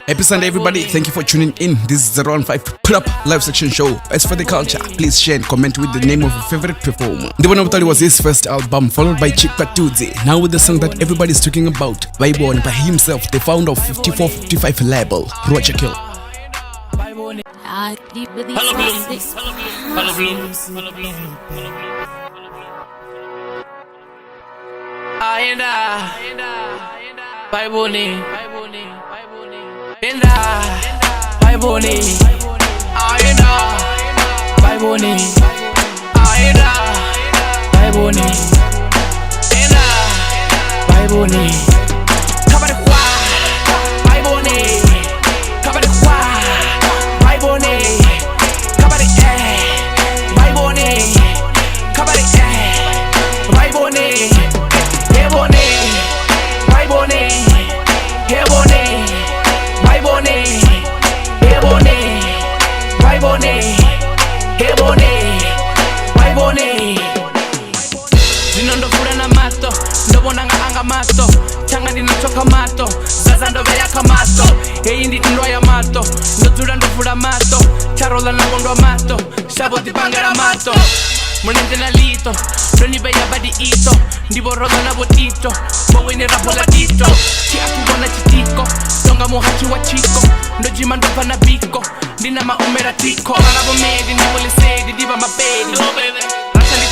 Happy Sunday, everybody. Thank you for tuning in. This is the Round 5 Pull Up Live Section Show. As for the culture, please share and comment with the name of your favorite performer. The one I thought it was his first album, followed by Chikpa Tuzi. Now with the song that everybody's talking about, Vibon by himself, the founder of 5455 label, Roger Kill. Hello Bloom, hello Bloom, hello Bloom. Viboni, Enda, Viboni, Enda, Viboni, Enda, Viboni, Enda, Viboni. Kabare kwa, Viboni, kabare kwa, Viboni, kabare Viboni, kabare Viboni, Heboni, Viboni, Heboni. Zinondofura na mato, ndobonanga anga mato, changa ndinochoka mato, zaza ndoveya kamato, eyi ndi ndwa ya mato, ndozula ndofura mato, charola nagondwa mato, shabo dipangera mato, munenze na lito, ndonibeya badi ito, ndiboroga na botito, mowini rapola dito, chiakubona chitiko, donga muhachi wa chiko, ndojima ndopa na biko, ndina maumera tiko, marabo medi, ndibole sedi, diba mabedi,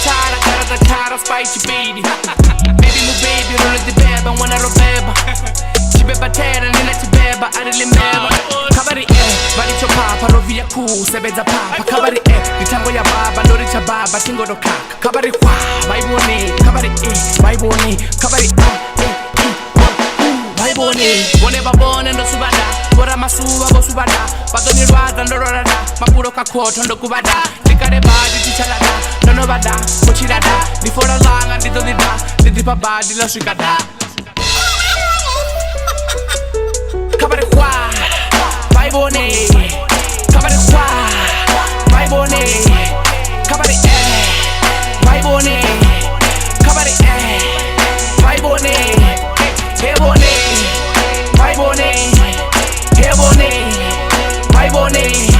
Tara, cara, spicy baby. Baby, mu baby, roll the beba, wanna robeba. Chibeba tera, nina chibeba, adilimeba. Kabari bali chopapa, rovia ku, sebeza papa. Kabari nitango ya baba, ndori cha baba, tingo do kaka. Kabari kwa, vaiboni, kabari vaiboni, kabari vaiboni. Bone babone ndo subada, bora masuba bo subada. Patoni rwaza ndo rorada, mapuro kakoto ndo kubada. Likare badi tichalada. No bada, mochilada, before the long and little did the deeper body, la shikada. Kabare kwa, Viboni, kabare kwa, Viboni, kabare Viboni, kabare Viboni, Heboni, Viboni, Heboni, Viboni.